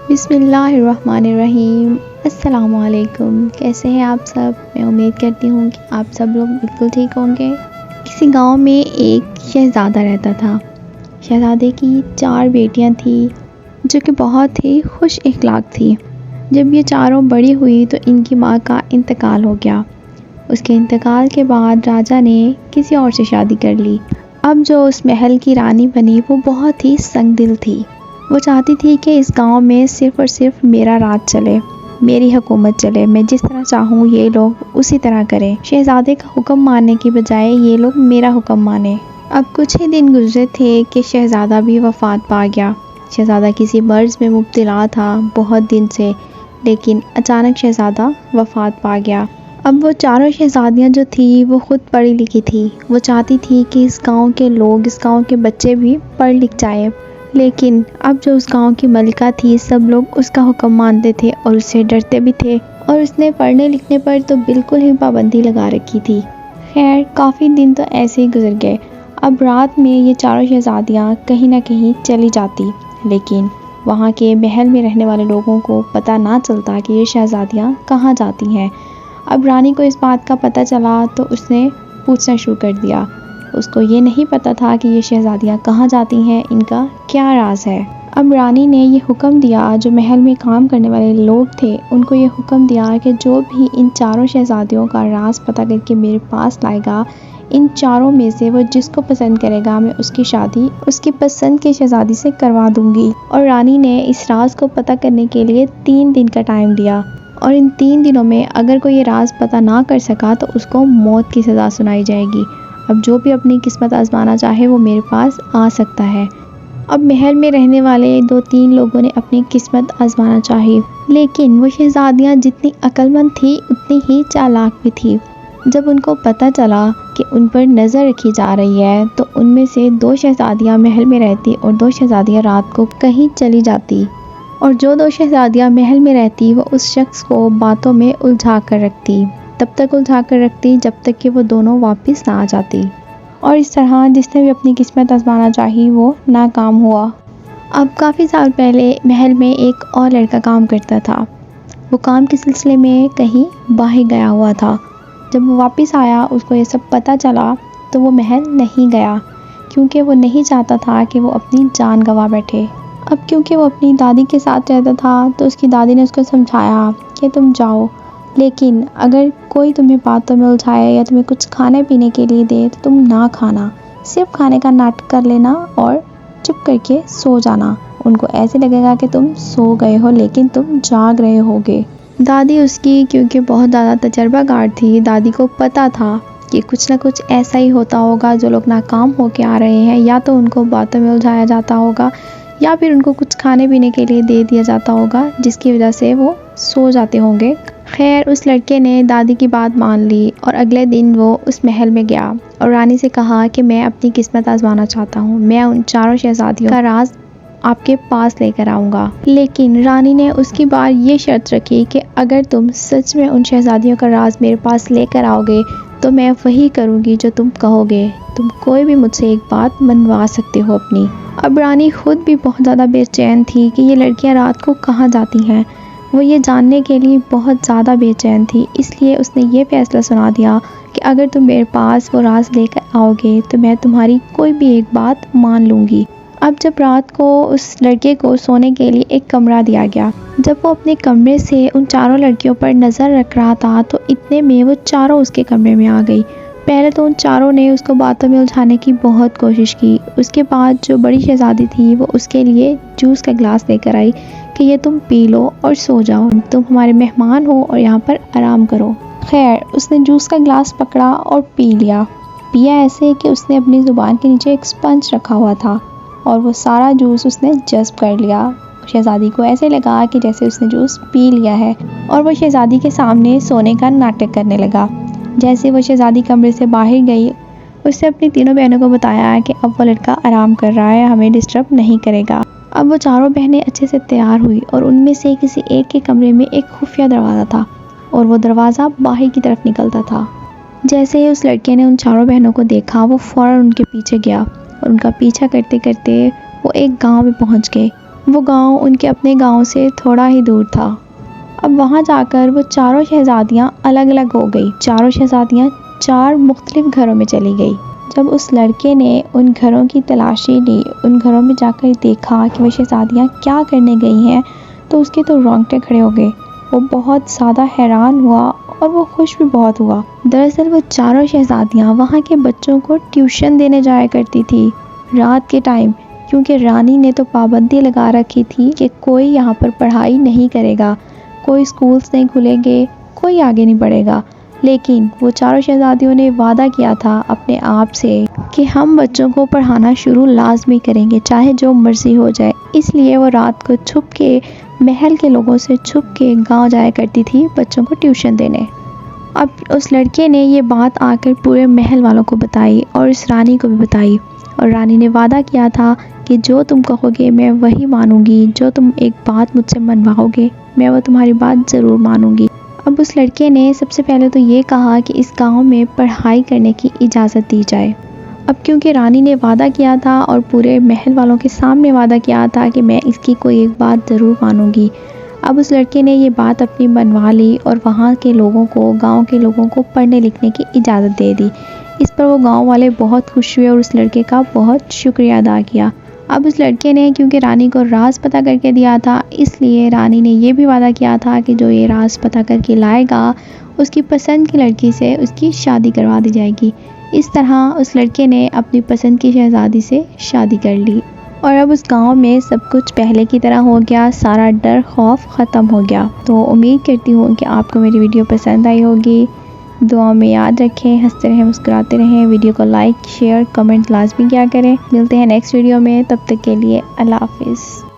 बिस्मिल्लाहिर्रहमानिर्रहीम। अस्सलामुअलैकुम। कैसे हैं आप सब? मैं उम्मीद करती हूँ कि आप सब लोग बिल्कुल ठीक होंगे। किसी गांव में एक शहज़ादा रहता था। शहज़ादे की 4 बेटियां थीं जो कि बहुत ही खुश इख्लाक थी। जब ये चारों बड़ी हुई तो इनकी माँ का इंतकाल हो गया। उसके इंतकाल के बाद राजा ने किसी और से शादी कर ली। अब जो उस महल की रानी बनी वो बहुत ही संगदिल थी। वो चाहती थी कि इस गांव में सिर्फ़ और सिर्फ मेरा राज चले, मेरी हुकूमत चले, मैं जिस तरह चाहूँ ये लोग उसी तरह करें। शहज़ादे का हुक्म मानने की बजाय ये लोग मेरा हुक्म माने। अब कुछ ही दिन गुजरे थे कि शहज़ादा भी वफ़ात पा गया। शहज़ादा किसी मर्ज़ में मुब्तला था बहुत दिन से, लेकिन अचानक शहज़ादा वफ़ात पा गया। अब वो चारों शहज़ादियाँ जो थी वो ख़ुद पढ़ी लिखी थी। वो चाहती थी कि इस गांव के लोग, इस गांव के बच्चे भी पढ़ लिख जाएं। लेकिन अब जो उस गांव की मलिका थी सब लोग उसका हुक्म मानते थे और उससे डरते भी थे, और उसने पढ़ने लिखने पर तो बिल्कुल ही पाबंदी लगा रखी थी। खैर काफ़ी दिन तो ऐसे ही गुजर गए। अब रात में ये चारों शहज़ादियाँ कहीं ना कहीं चली जाती, लेकिन वहाँ के महल में रहने वाले लोगों को पता ना चलता कि ये शहज़ादियाँ कहाँ जाती हैं। अब रानी को इस बात का पता चला तो उसने पूछना शुरू कर दिया। उसको ये नहीं पता था कि ये शहज़ादियाँ कहाँ जाती हैं, इनका क्या राज है। अब रानी ने ये हुक्म दिया, जो महल में काम करने वाले लोग थे उनको ये हुक्म दिया कि जो भी इन चारों शहज़ादियों का राज पता करके मेरे पास लाएगा, इन चारों में से वो जिसको पसंद करेगा मैं उसकी शादी उसकी पसंद की शहज़ादी से करवा दूंगी। और रानी ने इस राज को पता करने के लिए 3 दिन का टाइम दिया, और इन 3 दिनों में अगर कोई ये राज पता ना कर सका तो उसको मौत की सज़ा सुनाई जाएगी। अब जो भी अपनी किस्मत आजमाना चाहे वो मेरे पास आ सकता है। अब महल में रहने वाले 2-3 लोगों ने अपनी किस्मत आजमाना चाही, लेकिन वो शहज़ादियाँ जितनी अक्लमंद थी उतनी ही चालाक भी थी। जब उनको पता चला कि उन पर नज़र रखी जा रही है तो उनमें से 2 शहज़ादियाँ महल में रहती और 2 शहज़ादियाँ रात को कहीं चली जाती, और जो 2 शहज़ादियाँ महल में रहती वो उस शख्स को बातों में उलझा कर रखती, तब तक उलझा कर रखती जब तक कि वो दोनों वापस ना आ जाती। और इस तरह जिसने भी अपनी किस्मत आजमाना चाही वो नाकाम हुआ। अब काफ़ी साल पहले महल में एक और लड़का काम करता था। वो काम के सिलसिले में कहीं बाहर गया हुआ था। जब वो वापस आया उसको ये सब पता चला तो वो महल नहीं गया, क्योंकि वो नहीं चाहता था कि वो अपनी जान गंवा बैठे। अब क्योंकि वो अपनी दादी के साथ रहता था तो उसकी दादी ने उसको समझाया कि तुम जाओ, लेकिन अगर कोई तुम्हें बातों में उलझाए या तुम्हें कुछ खाने पीने के लिए दे तो तुम ना खाना, सिर्फ खाने का नाटक कर लेना और चुप करके सो जाना। उनको ऐसे लगेगा कि तुम सो गए हो लेकिन तुम जाग रहे होगे। दादी उसकी क्योंकि बहुत ज़्यादा तजर्बाकार थी, दादी को पता था कि कुछ ना कुछ ऐसा ही होता होगा। जो लोग नाकाम होके आ रहे हैं या तो उनको बातों में उलझाया जाता होगा या फिर उनको कुछ खाने पीने के लिए दे दिया जाता होगा, जिसकी वजह से वो सो जाते होंगे। खैर उस लड़के ने दादी की बात मान ली और अगले दिन वो उस महल में गया और रानी से कहा कि मैं अपनी किस्मत आजमाना चाहता हूँ, मैं उन चारों शहज़ादियों का राज आपके पास लेकर आऊँगा। लेकिन रानी ने उसकी बार ये शर्त रखी कि अगर तुम सच में उन शहज़ादियों का राज मेरे पास लेकर आओगे तो मैं वही करूँगी जो तुम कहोगे। तुम कोई भी मुझसे एक बात मनवा सकते हो अपनी। अब रानी खुद भी बहुत ज़्यादा बेचैन थी कि ये लड़कियाँ रात को कहाँ जाती हैं। वो ये जानने के लिए बहुत ज़्यादा बेचैन थी, इसलिए उसने ये फ़ैसला सुना दिया कि अगर तुम मेरे पास वो राज लेकर आओगे तो मैं तुम्हारी कोई भी एक बात मान लूँगी। अब जब रात को उस लड़के को सोने के लिए एक कमरा दिया गया, जब वो अपने कमरे से उन चारों लड़कियों पर नज़र रख रहा था तो इतने में वो चारों उसके कमरे में आ गई। पहले तो उन चारों ने उसको बातों में उलझाने की बहुत कोशिश की। उसके बाद जो बड़ी शहज़ादी थी वो उसके लिए जूस का गिलास लेकर आई कि ये तुम पी लो और सो जाओ, तुम हमारे मेहमान हो और यहाँ पर आराम करो। खैर उसने जूस का गिलास पकड़ा और पी लिया। पिया ऐसे कि उसने अपनी ज़ुबान के नीचे एक स्पंज रखा हुआ था और वो सारा जूस उसने जज़्ब कर लिया। शहज़ादी को ऐसे लगा कि जैसे उसने जूस पी लिया है, और वो शहज़ादी के सामने सोने का नाटक करने लगा। जैसे वो शहज़ादी कमरे से बाहर गई, उसने अपनी तीनों बहनों को बताया कि अब वो लड़का आराम कर रहा है, हमें डिस्टर्ब नहीं करेगा। अब वो चारों बहनें अच्छे से तैयार हुई और उनमें से किसी एक के कमरे में एक खुफिया दरवाज़ा था और वो दरवाज़ा बाहर की तरफ निकलता था। जैसे ही उस लड़के ने उन चारों बहनों को देखा वो फ़ौरन उनके पीछे गया और उनका पीछा करते करते वो एक गांव में पहुंच गए। वो गांव उनके अपने गांव से थोड़ा ही दूर था। अब वहां जाकर वो चारों शहजादियां अलग अलग हो गई। चारों शहजादियां 4 मुख्तलिफ घरों में चली गई। जब उस लड़के ने उन घरों की तलाशी ली, उन घरों में जाकर देखा कि वो शहजादियां क्या करने गई हैं, तो उसके तो रोंगटे खड़े हो गए। वो बहुत ज़्यादा हैरान हुआ और वो खुश भी बहुत हुआ। दरअसल वो चारों शहजादियां वहाँ के बच्चों को ट्यूशन देने जाया करती थी रात के टाइम, क्योंकि रानी ने तो पाबंदी लगा रखी थी कि कोई यहाँ पर पढ़ाई नहीं करेगा, कोई स्कूल्स नहीं खुलेंगे, कोई आगे नहीं बढ़ेगा। लेकिन वो चारों शहजादियों ने वादा किया था अपने आप से कि हम बच्चों को पढ़ाना शुरू लाजमी करेंगे, चाहे जो मर्जी हो जाए। इसलिए वो रात को छुप के महल के लोगों से छुप के गांव जाया करती थी बच्चों को ट्यूशन देने। अब उस लड़के ने ये बात आकर पूरे महल वालों को बताई और इस रानी को भी बताई, और रानी ने वादा किया था कि जो तुम कहोगे मैं वही मानूंगी, जो तुम एक बात मुझसे मनवाओगे मैं वो तुम्हारी बात ज़रूर मानूंगी। अब उस लड़के ने सबसे पहले तो ये कहा कि इस गांव में पढ़ाई करने की इजाज़त दी जाए। अब क्योंकि रानी ने वादा किया था और पूरे महल वालों के सामने वादा किया था कि मैं इसकी कोई एक बात ज़रूर मानूंगी, अब उस लड़के ने ये बात अपनी मनवा ली और वहाँ के लोगों को, गांव के लोगों को पढ़ने लिखने की इजाज़त दे दी। इस पर वो गांव वाले बहुत खुश हुए और उस लड़के का बहुत शुक्रिया अदा किया। अब उस लड़के ने क्योंकि रानी को राज पता करके दिया था, इसलिए रानी ने ये भी वादा किया था कि जो ये राज पता करके लाएगा उसकी पसंद की लड़की से उसकी शादी करवा दी जाएगी। इस तरह उस लड़के ने अपनी पसंद की शहजादी से शादी कर ली और अब उस गांव में सब कुछ पहले की तरह हो गया, सारा डर खौफ ख़त्म हो गया। तो उम्मीद करती हूँ कि आपको मेरी वीडियो पसंद आई होगी। दुआ में याद रखें, हंसते रहें, मुस्कुराते रहें। वीडियो को लाइक शेयर कमेंट लाजमी किया करें। मिलते हैं नेक्स्ट वीडियो में, तब तक के लिए अल्लाह हाफिज़।